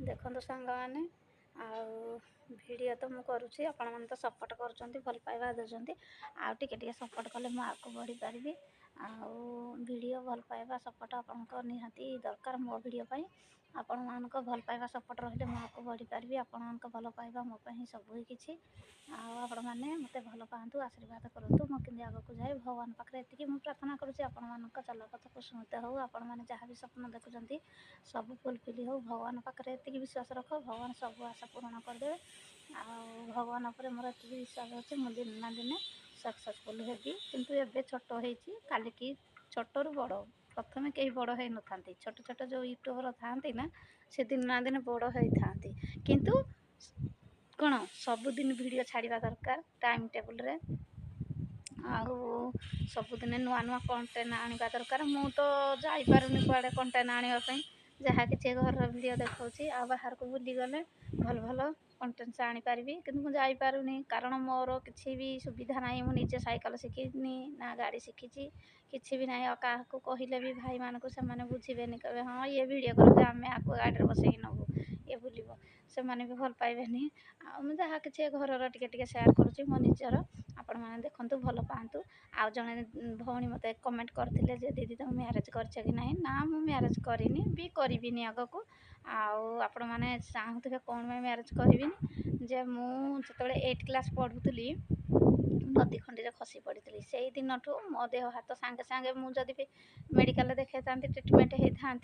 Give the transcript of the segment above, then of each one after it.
देखो सांग मैंने भिडियो तो मुझे करुँची आपण मैंने तो सपोर्ट कर भल पाइबा देउछंती आउ टिके सपोर्ट कले मु आगु बढ़ी पारि भिडियो भल पाइबा सपोर्ट आपंकर निहाती दरकार मो भिडियो पाई आपण मानक भल पाइबा सपोर्ट रहिले मु आगु बढ़ी पारि आपण मानक भल पाइबा मो पाई सब किछि आपण मैंने मते भल पातु आशीर्वाद करतु मो केमि आगु जाए भगवान पाखे एतिकी मु प्रार्थना करुँची आपण मानक चल पथ कुसुमित हो आपण मैंने जहाँ भी स्वप्न देखुंत सब फुलफिल हो भगवान पाखे एतिकी विश्वास रख भगवान सब आशा पूर्ण करदे भगवान पर मोर एति विश्वास अच्छे मुझे दिन ना दिन सक्सेसफुल हेबी किंतु एबे छोट होइछि काली की छोटरू बड़ प्रथमे कहीं बड़ हो न था छोट छोट जो यूट्यूबर था ना से दिन ना दिन बड़ होता किंतु कौन सबुदिन वीडियो छाड़ा दरकार टाइम टेबल रे आउ सबुदिन नुआ नुआ कंटेंट आनिबा दरकार मु तो जाई पारुनी कुआडे कंटेंट आनिबा पई जहाँ कि घर वीडियो देखा आ बाहर को बुली गले भल भल कंटेंट आनी पारि कि मुझे जापारुनी कारण मोर किसी भी सुविधा ना मुझे साइकिल शिखनी ना गाड़ी शिखी किसी भी ना क्या कहले भी भाई मानक से बुझे कहे हाँ ये वीडियो कर आम आपको गाड़ी बसई नबू ये बुल से भी भल पाइबे जहाँ कि घर टे सेयार करुँच मो निजर आपण मैंने देखु भल पातु आउ जड़े भौणी मत कमेंट करते दीदी तुम म्यारेज कर ना मु म्यारेज करनी भी करी आग को आपण मैंने चाहूे कौन मैं म्यारेज करी जे मुझे 8 क्लास पढ़ुली नदी खंडी खसी पड़ी से दिन मो देह हाथ सांगे सांगे मुझे भी मेडिकल देखे ट्रिटमेंट होता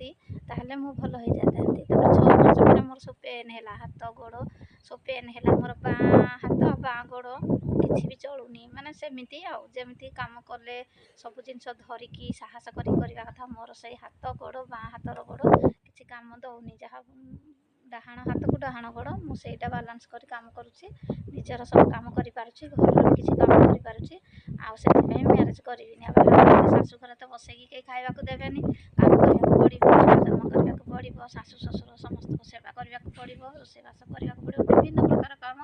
ताहले मु भल हो जाती 6 मास पर मोर सब पेन है हाथ गोड़ सब पेन है मोर बाँ हाथ बाँ गोड़ किसी भी चलुनी माने सेमती आमती कम कले सब जिन धरिकी साहस करवा कथा मोर से हाथ गोड़ बाँ हाथर गोड़ किसी कम दौनी जहाँ डाहाण हाथ को डाहाण गोड़ मुझे बालांस कर काम करुँची निजर सब कम कर घर किसी कम कर म्यारेज करी शाशुघर तो बसैकी कहीं खावा देवेनि काम करने जन्म करने पड़ो शाशु शशुर समस्त सेवा करने पड़ो रोषेबास करने पड़ो विभिन्न प्रकार काम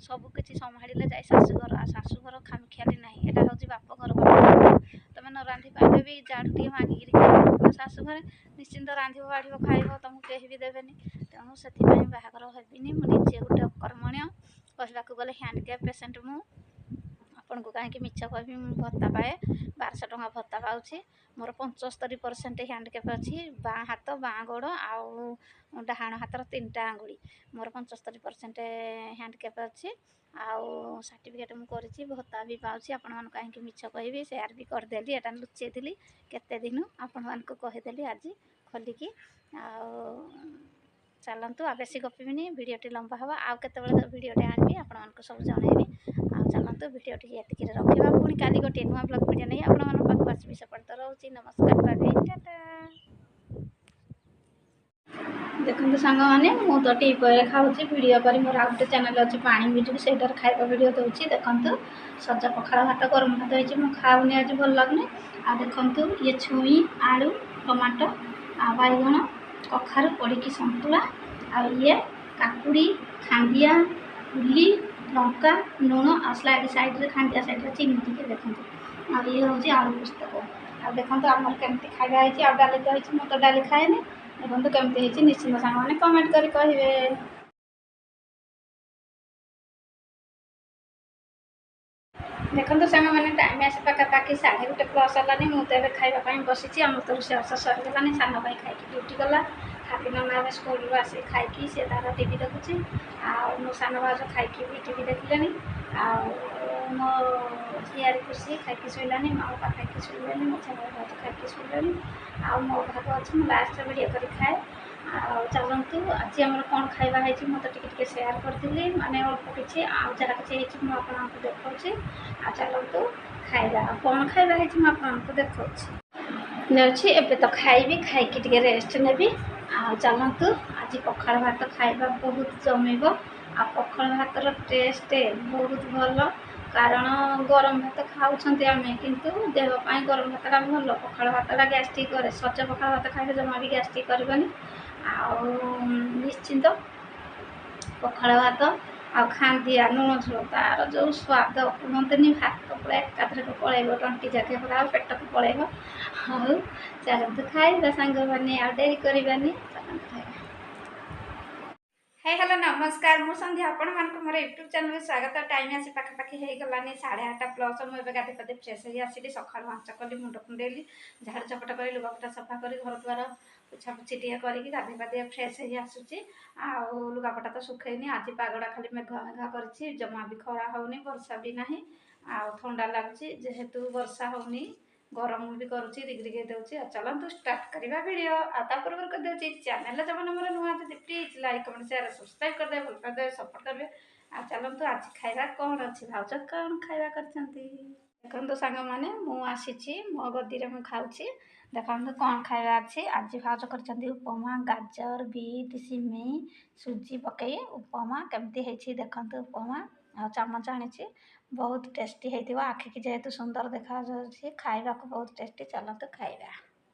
सबकि संभाड़े जाए शाशुघर शाशुघर खामखियाली ना यहाँ हूँ बापघर तुम न रांधि पाइले भी जाड़ू टे मांगिक खाइब शाशुघर निश्चिंत रांध बाढ़ खाइब तुमको कहीं भी देवेनि तेणु से बाहागर हेबिनी मुझे गोटे अकर्मण्य कहवाक गले हैंडक्याप पेसेंट मु आपन को कहीं मिछ कह भत्ता पाए 1200 टଙ୍କା भत्ता पाऊँ मोर 75% हैंडक्याप अच्छी बाँ हाथ बाँ गोड़ आउ डाहाण हाथर 3टा आंगुड़ी मोर 75% हैंडक्याप अच्छी आउ सर्टिफिकेट मुझे भत्ता भी पाऊँ आपण मन कहीं मिछ कहि सेयार भी करदेली एटा लुचेली केते दिन आपण मान कहीदेली आज खोलिकी चलतु आ बेसी गपिनी भिडटी लंबा हम आउ केत भिडटे आनी आपको सब जनइबी चलतु भिडटी ये रखा पुणी काली गोटे नुआ ब्लॉग भिडियो नहीं आपको आसबि सपर्ट रोचे नमस्कार बाय टाटा देखो सांग मैंने मु तो टीपे खाऊँ भिडियो कर मोर आ गए चैनल अच्छी पानी भिजुक से खाଇବା भिडियो दूसरी देखु सजा पखाड़ भात गरम भात हो खाऊनी आज भल लगुनि आ देखु ये छुई आलू टमाटो आ बैगण कखारू पड़ी सन्तुला आ ये काकुड़ी खांडिया उली लंका लुण आ साइड खांडिया साइड चीनी टी देखते आ ये हूँ आलू पुस्तक आ देखो आम केमती खाଇବା आ डाली तो मु तो डाली खाएनि देखो केमती निश्चिंत सांग मैंने कमेंट कर कहे। देखो सांग मैंने टाइम आस पाखापाखि 1:30 है मुझे खावाई बसी आम तो रोषेबास सरीगलानी सान भाई खाई ड्यूटी गला खापी नना स्कूल आस खाई सी तार टी देखुची मो सान भाज खाई भी टी देखिले मो झीआरी खुशी खाई शोलानी मो बापा खाई शोलानी मो छान भाज खाई शोलानी मो भाग अच्छे मुझे लास्ट भिडियो कर खाए चलतु आज आम कौन खाଇବା मतलब टे सेयार करी माने अल्प किसी जहाँ किसी मुझे देखा चलतु खाଇବା कौन खाଇବା मुझे देखा एबे तो खाइबी खाई रेस्ट नेबी चलतु आज पखाड़ भात खाଇବା बहुत जमीब आ पखाड़ भातर टेस्ट बहुत भल कारण गरम भात खाऊँ आम किंतु देहपाई गरम भातटा भल पखाड़ भातटा गैस्ट्रिक करे सज पखाड़ भात खाइले जमा भी गैस्ट्रिक करबनी निश्चिंत पखाड़ भात आ खांदिया लुण झोल तार जो स्वाद कहते भात पूरा एकाथर पलैब टंटी जाके पूरा पेट को पलैब चलते खाइबा सांग मैंने आ डेरी करवानी चलते खाइबा। हाय हेलो नमस्कार मु संध्या आपण मानक मोर यूट्यूब चैनल स्वागत। टाइम आसी पाखापाखि हो गलानी 8:30 प्लस मुझे गाधे पाधे फ्रेश हो आसली सका आंच कली मुंड कुंडेली झाड़ चपटा कर लुगापटा सफा कर घर द्वार पोछापोछि टे करके गाधे पाधे फ्रेश हो आसूची। आउ लुगापटा तो सुखैनी आज पागड़ा खाली मेघुआ मेघुआ कर जमा भी खरा होनी वर्षा भी ना आ ठंडा लगुच जेहेतु वर्षा होनी गरम भी करुच्ची रिगरिगे दूसरी। चलतु स्टार्ट करवा वीडियो आता पूर्व कर दूसरी चैनल जब नंबर नुआ please like comment share subscribe कर दे भल पादे सपोर्ट करेंगे। चलतु आज खाଇବା कौन अच्छी भाज कौन खाଇବା करछंती देखो सांग मैंने मुझी मो गदी में खाऊँ देखो कौन खाଇବା अच्छी आज भाज कर उपमा गाजर बीट सिमेई सुजी पकई उपमा केमती देखो उपमा आ चामच आनी बहुत टेस्टी होती आखि की जेहेतु सुंदर देखा खाଇବା को बहुत टेस्टी। चलते खाଇବା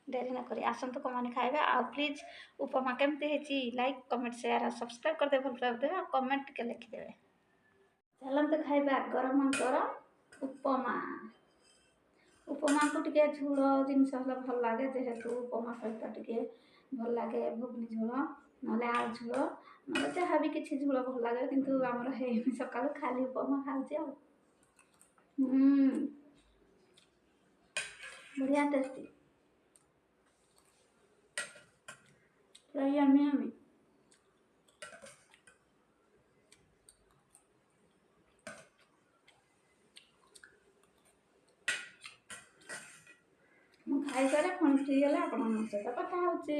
डेरी न करी आसतु कमाने खाଇବା आ प्लीज उपमा केमती लाइक कमेंट शेयर सब्सक्राइब करदे भल पादे कमेंट के लिखिदेवे। चलते खाଇବା गरम गरम उपमा उपमा को टिके झोल जिनस भल लगे जेहेतु उपमा सहित टिके भल लगे घुगनी झोल ना आलू झोल ना जहाँ भी किसी झोल भल लगे किंतु आमर है सका खाली उपमा खाऊँ बढ़िया टेस्टी पूरा यम्मी यम्मी। ମୁଁ ଖାଇସାରେ ପୁଣି ଫ୍ରି ହେଲେ ଆପଣଙ୍କ ସହିତ କଥା ହେଉଛି।